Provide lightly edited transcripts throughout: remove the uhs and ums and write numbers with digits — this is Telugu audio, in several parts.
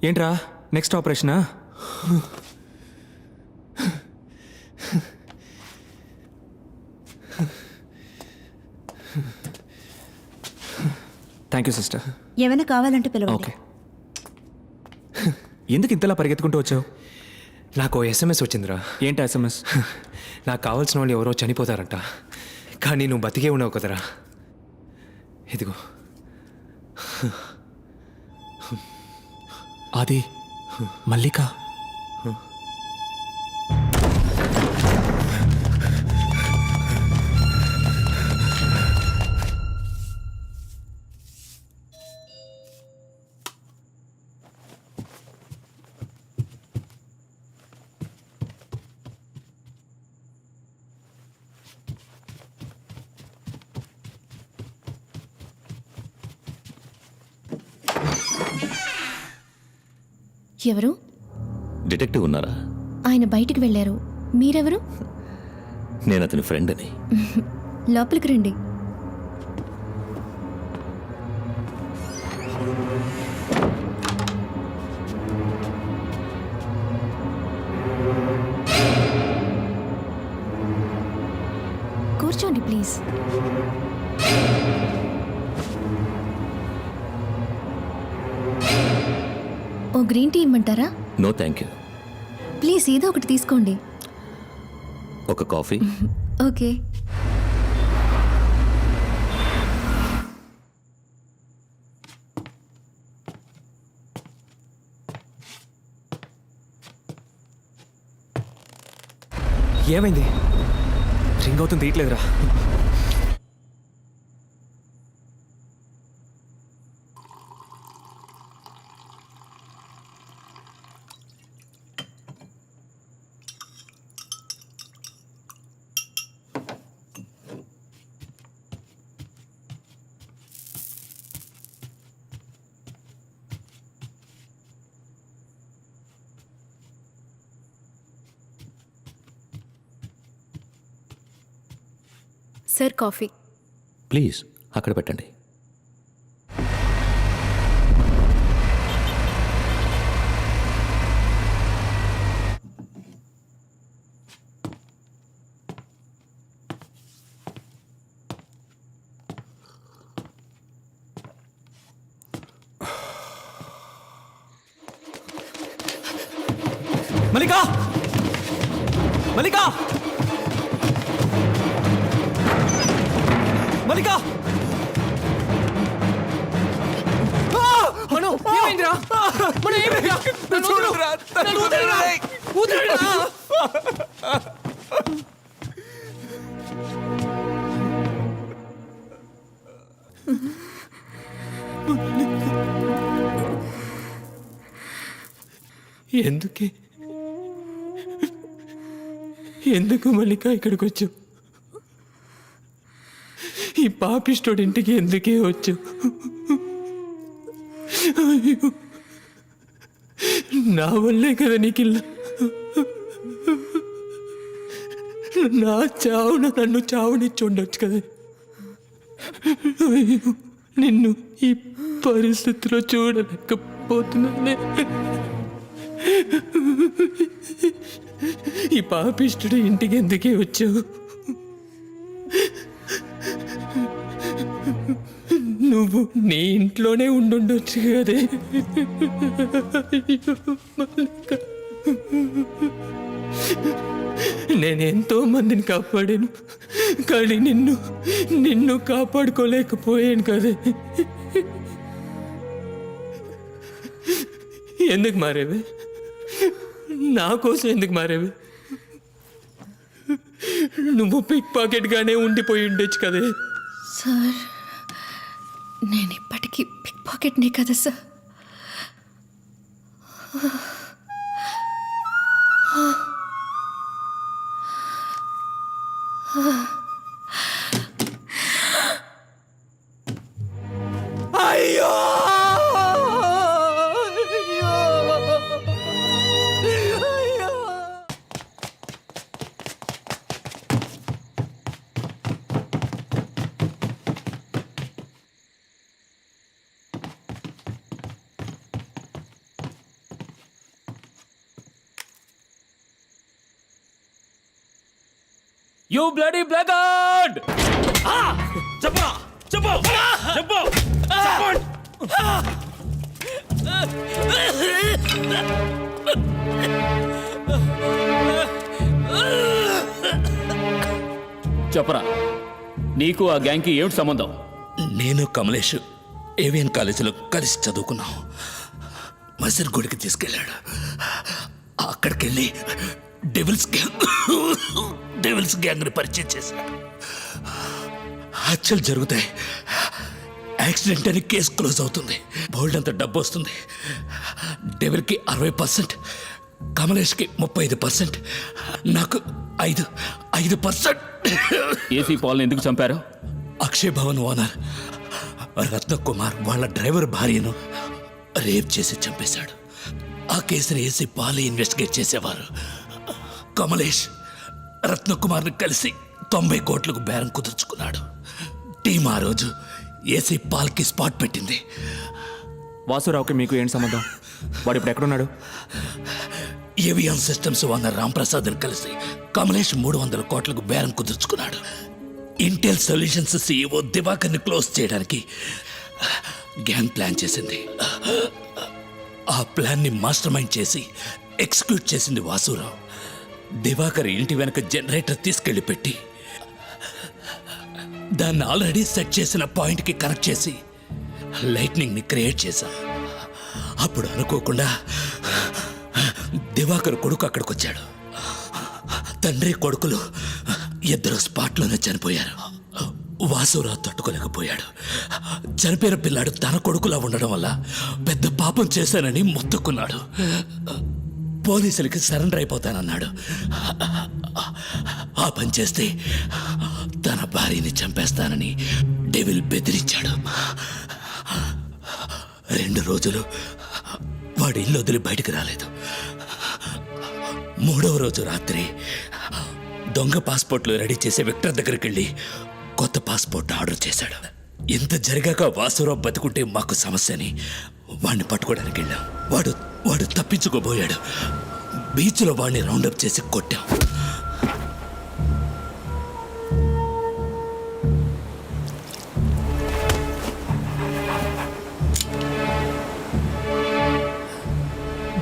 ఏంట్రా నెక్స్ట్ ఆపరేషనా? Thank you sister. ఏమైనా కావాలంటే పిలవండి. ఓకే. ఎందుకు ఇంతలా పరిగెత్తుకుంటూ వచ్చావు? నాకు SMS వచ్చిందిరా. ఏంటి SMS? నాకు కావాల్సిన వాళ్ళు ఎవరో చనిపోతారంట, కానీ నువ్వు బతికే ఉన్నావు కదరా. ఇదిగో. అది మల్లిక. ఎవరు? డిటెక్టివ్ ఉన్నారా? ఆయన బయటికి వెళ్ళారు. మీరెవరు? నేను అతని ఫ్రెండ్ అని. లోపలికి రండి. కూర్చోండి ప్లీజ్. ఓ గ్రీన్ టీ ఇమ్మంటారా? No thank you. ప్లీజ్ ఏదో ఒకటి తీసుకోండి. ఒక కాఫీ. ఓకే. ఏమైంది? రింగ్ అవుతుంది, తీయట్లేదురా. Sir coffee. ప్లీజ్ అక్కడ పెట్టండి. మల్లిక! మల్లిక! మల్లిక! మనో ఏమైందిరా? మనో ఏమైందిరా? నన్ను వదలరా. నన్ను వదలరా. వదలరా. ఎందుకు మల్లిక ఇక్కడికి వచ్చావు? ఈ పాపిస్టోడి ఇంటికి ఎందుకే వచ్చావు? అయ్యో, నా వల్లే కదా నీకిల్లా. నా చావున నన్ను చావునిచ్చి ఉండొచ్చు కదా. అయ్యో, నిన్ను ఈ పరిస్థితిలో చూడలేకపోతున్నానే. ఈ పాపిష్టుడు ఇంటికి ఎందుకే వచ్చావు? నువ్వు నీ ఇంట్లోనే ఉండుండొచ్చు కదే. నేనెంతో మందిని కాపాడాను, కానీ నిన్ను కాపాడుకోలేకపోయాను కదే. ఎందుకు మారేవే? నా కోసం ఎందుకు మారేవే? నువ్వు పిక్ పాకెట్గానే ఉండిపోయి ఉండొచ్చు కదే. సార్, నేను ఇప్పటికీ పిక్ పాకెట్నే కదా సార్. అయ్యో, యూ బ్లడీ బ్లగర్డ్! చెప్పు చెప్పు చెప్పు చెప్పరా, నీకు ఆ గ్యాంగ్కి ఏమిటి సంబంధం? నేను కమలేష్ ఏవిఎన్ కాలేజీలో కలిసి చదువుకున్నాం. మసీర్ గుడికి తీసుకెళ్ళాడు. అక్కడికి వెళ్ళి డెవిల్స్ గ్యాంగ్ని పరిచయం చేశాడు. హత్యలు జరుగుతాయి, యాక్సిడెంట్ అని కేసు క్లోజ్ అవుతుంది, బోల్డ్ అంత డబ్బు వస్తుంది. డెవిల్కి 60%, కమలేష్కి 35%, నాకు 5%. ఏసీ పాల్ని ఎందుకు చంపారు? అక్షయ్ భవన్ ఓనర్ రత్నకుమార్ వాళ్ళ డ్రైవర్ భార్యను రేప్ చేసి చంపేశాడు. ఆ కేసుని ఏసీ పాలే ఇన్వెస్టిగేట్ చేసేవారు. కమలేష్ రత్నకుమార్ని కలిసి 90 కోట్లకు బేరం కుదుర్చుకున్నాడు. టీం ఆ రోజు ఏసీ పాల్కి స్పాట్ పెట్టింది. వాసురావుకి మీకు ఏంటి సంబంధం? వాడు ఇప్పుడు ఎక్కడున్నాడు? ఏవిఎం సిస్టమ్స్ ఓనర్ రాంప్రసాద్ని కలిసి కమలేష్ 300 కోట్లకు బేరం కుదుర్చుకున్నాడు. ఇంటెల్ సొల్యూషన్స్ సీఈఓ దివాకర్ని క్లోజ్ చేయడానికి గ్యాంగ్ ప్లాన్ చేసింది. ఆ ప్లాన్ని మాస్టర్ మైండ్ చేసి ఎగ్జిక్యూట్ చేసింది వాసురావు. దివాకర్ ఇంటి వెనక జనరేటర్ తీసుకెళ్లి పెట్టి దాన్ని ఆల్రెడీ సెట్ చేసిన పాయింట్కి కనెక్ట్ చేసి లైట్నింగ్ని క్రియేట్ చేశాం. అప్పుడు అనుకోకుండా దివాకర్ కొడుకు అక్కడికి వచ్చాడు. తండ్రి కొడుకులు ఇద్దరు స్పాట్లోనే చనిపోయారు. వాసురావు తట్టుకోలేకపోయాడు. చనిపోయిన పిల్లాడు తన కొడుకులా ఉండడం వల్ల పెద్ద పాపం చేశానని మొత్తుకున్నాడు. పోలీసులకి సరెండర్ అయిపోతానన్నాడు. ఆ పని చేస్తే తన భార్యని చంపేస్తానని డెవిల్ బెదిరించాడు. 2 రోజులు వాడి ఇల్లు వదిలి బయటికి రాలేదు. 3వ రోజు రాత్రి దొంగ పాస్పోర్ట్లు రెడీ చేసే విక్టర్ దగ్గరికి వెళ్ళి కొత్త పాస్పోర్ట్ ఆర్డర్ చేశాడు. ఇంత జరిగాక వాసురావు బతుకుంటే మాకు సమస్యని వాడిని పట్టుకోవడానికి వెళ్ళాం. వాడు తప్పించుకోబోయాడు. బీచ్లో వాడిని రౌండప్ చేసి కొట్టాం.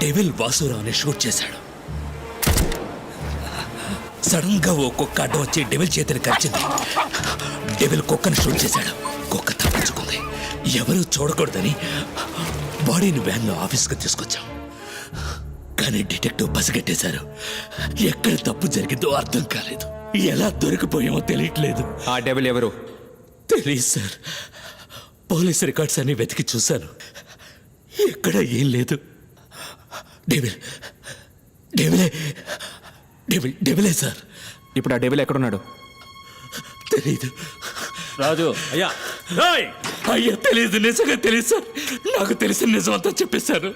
డెవిల్ వాసురావుని షూట్ చేశాడు. సడన్ గా ఓ కుక్క అడ్డం వచ్చి డెవిల్ చేతిని కరిచింది. డెవిల్ కుక్కను షూట్ చేశాడు. కుక్క తప్పించుకుంది. ఎవరూ చూడకూడదని బాడీని వ్యాన్లో ఆఫీస్కి తీసుకొచ్చాం. కానీ డిటెక్టివ్ పసిగట్టేశారు. ఎక్కడ తప్పు జరిగిందో అర్థం కాలేదు. ఎలా దొరికిపోయామో తెలియట్లేదు. ఆ డెవిల్ ఎవరు? తెలియదు సార్. పోలీస్ రికార్డ్స్ అన్ని వెతికి చూశాను. ఎక్కడ ఏం లేదు. డెవిలే సార్. ఇప్పుడు ఆ డెవిల్ ఎక్కడున్నాడు? తెలీదు. రాజు అయ్యా తెలీదు. నిజంగా తెలియదు సార్. నాకు తెలిసిన నిజం అంతా చెప్పేశారు.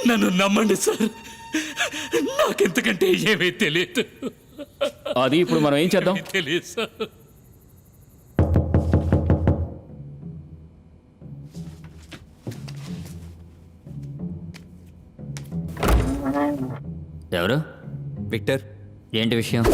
నన్ను నమ్మండి సార్. నాకెంతకంటే ఏమీ తెలియదు. అది ఇప్పుడు మనం ఏం చేద్దాం? తెలియదు సార్. ఎవరు? విక్టర్. ఏంటి విషయం?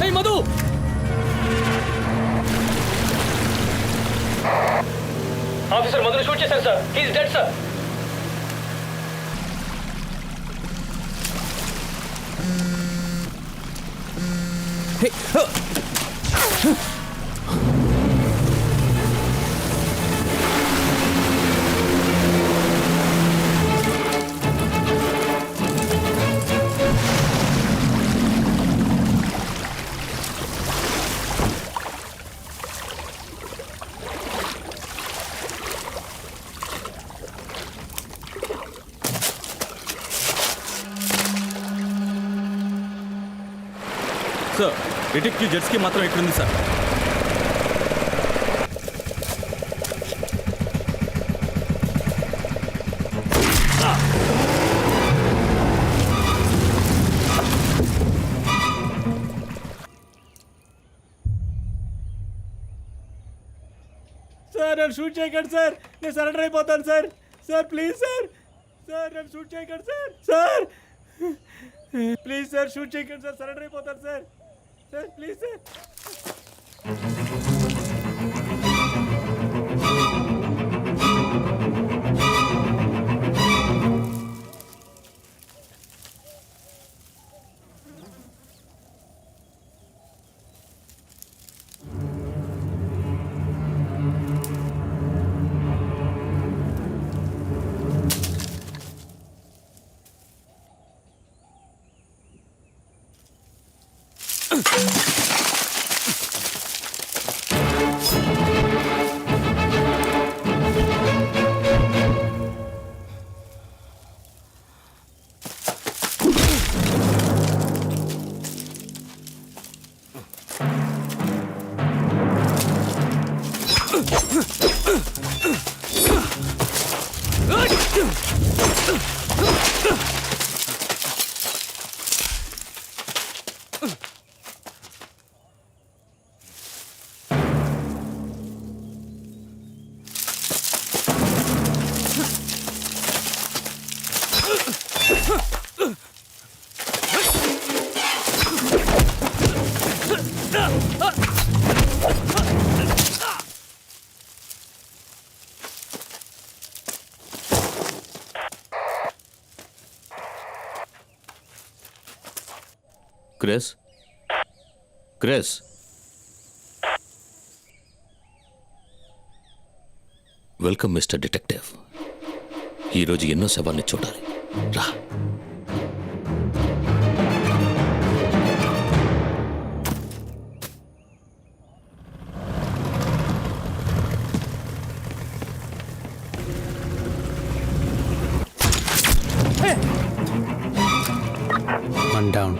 ఏయ్ మధు ఆఫీసర్ మధుని షూట్ చేశారు sir. He's dead sir. Sir detective Jetski మాత్రం ఎక్కడుంది సార్? సార్ నన్ను షూట్ చేయకండి సార్, నేను సరెండర్ అయిపోతాను sir. Sir please sir, sir నన్ను షూట్ చేయకండి sir. Sir please sir shoot చేయకండి సార్, సరెండర్ అయిపోతాను sir. Sir please sir. Chris, Chris, welcome mister detective. ఈరోజు ఎన్నో శవాల్ని చూడాలి. రా. One down.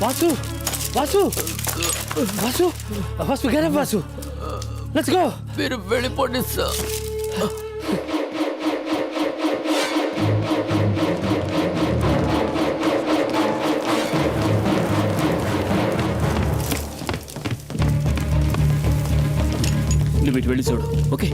Vasu! Vasu! Vasu! Vasu, get up, Vasu! Let's go! మీరు వెళ్ళిపోండి సార్. నువ్వు ఇటు వెళ్ళి చూడు. ఓకే